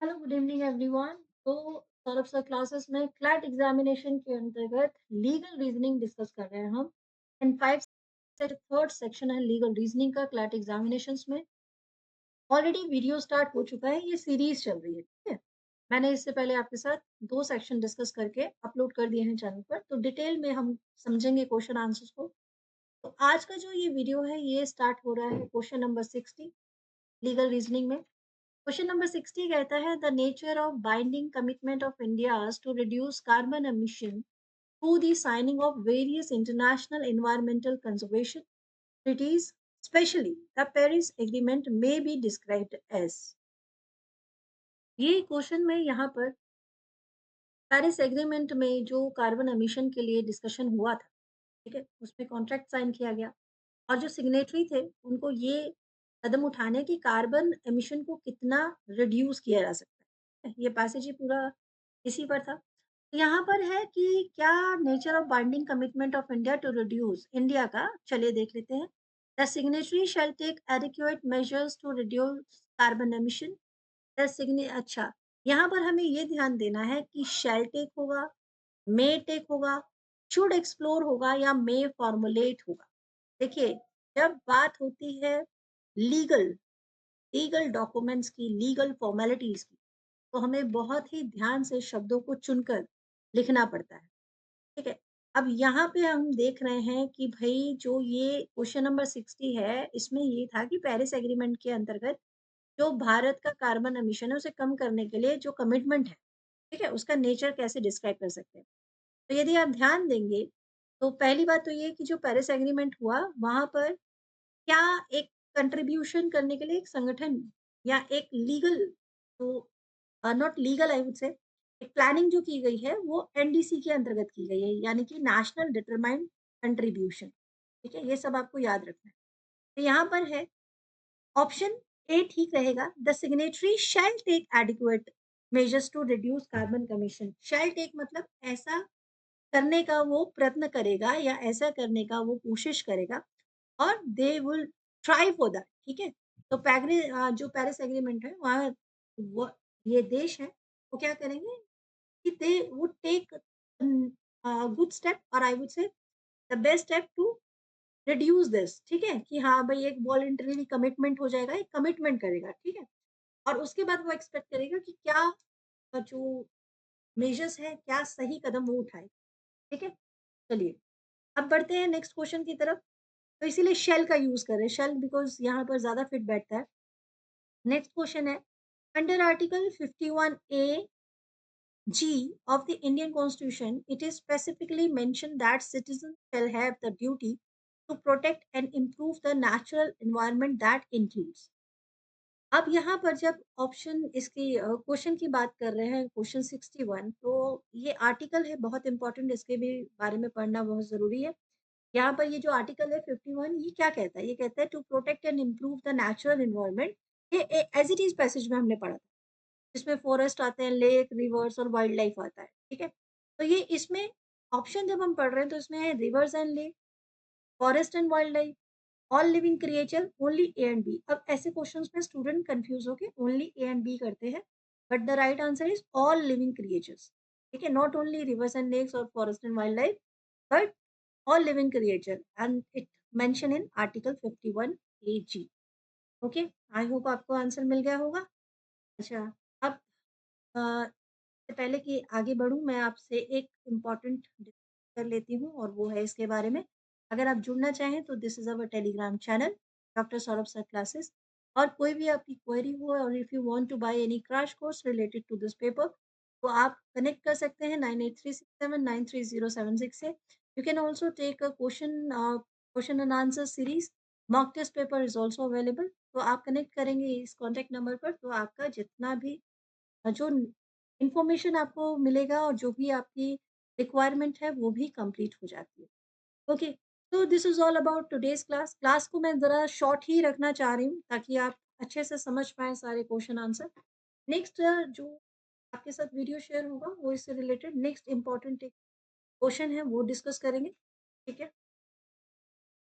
Hello good evening everyone. तो Saurabh sir classes में CLAT examination के अंतर्गत लीगल रीजनिंग डिस्कस कर रहे हैं हम। एंड फाइव से थर्ड सेक्शन है लीगल रीजनिंग का क्लैट एग्जामिनेशंस में। ऑलरेडी वीडियो स्टार्ट हो चुका है, ये सीरीज चल रही है, ठीक है। मैंने इससे पहले आपके साथ दो सेक्शन डिस्कस करके अपलोड कर दिए हैं चैनल पर, तो डिटेल में हम समझेंगे क्वेश्चन आंसर्स को। तो आज का जो ये वीडियो है ये स्टार्ट हो रहा है क्वेश्चन नंबर 60 लीगल रीजनिंग में। क्वेश्चन नंबर 60 कहता है the nature of binding commitment of India to reduce carbon emission through the signing of various international environmental conservation treaties, especially the Paris agreement may be described as. ये question में यहाँ पर Paris agreement में जो carbon emission के लिए discussion हुआ था, ठीक है, उसमें कॉन्ट्रैक्ट साइन किया गया और जो सिग्नेटरी थे उनको ये कदम उठाने की कार्बन एमिशन को कितना रिड्यूस किया जा सकता है, ये पैसेज ही पूरा इसी पर था। तो यहाँ पर है कि क्या nature of binding commitment of India to reduce, India का चलिए देख लेते हैं। The signatory shall take adequate measures to reduce carbon emission. The सिग्ने अच्छा, यहाँ पर हमें ये ध्यान देना है कि शैल टेक होगा, मे टेक होगा, शुड एक्सप्लोर होगा या मे फॉर्मुलेट होगा। देखिए, जब बात होती है लीगल लीगल डॉक्यूमेंट्स की, लीगल फॉर्मेलिटीज की, तो हमें बहुत ही ध्यान से शब्दों को चुनकर लिखना पड़ता है, ठीक है। अब यहाँ पे हम देख रहे हैं कि भाई जो ये क्वेश्चन नंबर 60 है, इसमें ये था कि पेरिस एग्रीमेंट के अंतर्गत जो भारत का कार्बन एमिशन है उसे कम करने के लिए जो कमिटमेंट है, ठीक है, उसका नेचर कैसे डिस्क्राइब कर सकते हैं। तो यदि आप ध्यान देंगे तो पहली बात तो ये कि जो पेरिस एग्रीमेंट हुआ वहां पर क्या एक कंट्रीब्यूशन करने के लिए एक संगठन या एक लीगल, तो नॉट लीगल आई वुड से, एक प्लानिंग जो की गई है वो एनडीसी के अंतर्गत की गई है, यानी कि नेशनल डिटरमाइंड कंट्रीब्यूशन, ठीक है, ये सब आपको याद रखना है। तो यहाँ पर है ऑप्शन ए ठीक रहेगा, the signatory shall take adequate measures to reduce carbon commission. Shall take मतलब ऐसा करने का वो प्रयत्न करेगा या ऐसा करने का वो कोशिश करेगा और they will try for that, ठीक है। तो जो पेरिस एग्रीमेंट है वहाँ वो ये देश है वो क्या करेंगे कि they would take good step, और I would say the best step to reduce this, ठीक है, कि हाँ भाई एक वॉलंटरीली कमिटमेंट हो जाएगा, एक कमिटमेंट करेगा, ठीक है। और उसके बाद वो एक्सपेक्ट करेगा कि क्या जो मेजर्स है, क्या सही कदम वो उठाए, ठीक है। चलिए अब बढ़ते हैं नेक्स्ट क्वेश्चन की तरफ। तो इसीलिए शेल का यूज करें, शेल बिकॉज यहाँ पर ज्यादा फिट बैठता है। नेक्स्ट क्वेश्चन है, under article 51 A G of the Indian Constitution, it is specifically mentioned that citizens shall have the duty to protect and improve the natural environment that includes। अब यहाँ पर जब ऑप्शन इसकी question की बात कर रहे हैं, क्वेश्चन 61, तो ये आर्टिकल है बहुत इंपॉर्टेंट, इसके भी बारे में पढ़ना बहुत जरूरी है। यहाँ पर ये जो आर्टिकल है 51, ये क्या कहता है, ये कहता है to protect and improve the natural environment. ये एज इट इज पैसेज में हमने पढ़ा था, जिसमें फॉरेस्ट आते हैं, लेक, रिवर्स और वाइल्ड लाइफ आता है, ठीक है। तो ये इसमें ऑप्शन जब हम पढ़ रहे हैं तो इसमें है rivers and lake, forest and wild life, all living creature, only A and B. अब ऐसे क्वेश्चंस में स्टूडेंट कंफ्यूज होके ओनली ए एंड बी करते हैं, but the right answer is all living creatures, ठीक है, not only rivers and lakes और forest and wild life, but all living creature, and it mentioned in article 51 AG। Okay, I hope आपको answer मिल गया होगा। अच्छा, अब इससे पहले कि आगे बढ़ूँ मैं आपसे एक इम्पोर्टेंट कर लेती हूँ और वो है इसके बारे में। अगर आप जुड़ना चाहें तो this is our Telegram channel doctor Saurabh sir classes. और कोई भी आपकी क्वेरी हो और if you want to buy any crash course related to this paper, तो आप कनेक्ट कर सकते हैं 9836793076 से। You can also take a question and answer series, mock test paper is also available. तो आप कनेक्ट करेंगे इस कॉन्टैक्ट नंबर पर, तो आपका जितना भी जो इन्फॉर्मेशन आपको मिलेगा और जो भी आपकी रिक्वायरमेंट है वो भी कंप्लीट हो जाती है। ओके, तो this is all about today's class. Class को मैं ज़रा शॉर्ट ही रखना चाह रही हूँ ताकि आप अच्छे से समझ पाएँ सारे क्वेश्चन आंसर। नेक्स्ट जो आपके साथ वीडियो शेयर होगा वो इससे रिलेटेड नेक्स्ट इम्पोर्टेंट एक क्वेश्चन है वो डिस्कस करेंगे, ठीक है।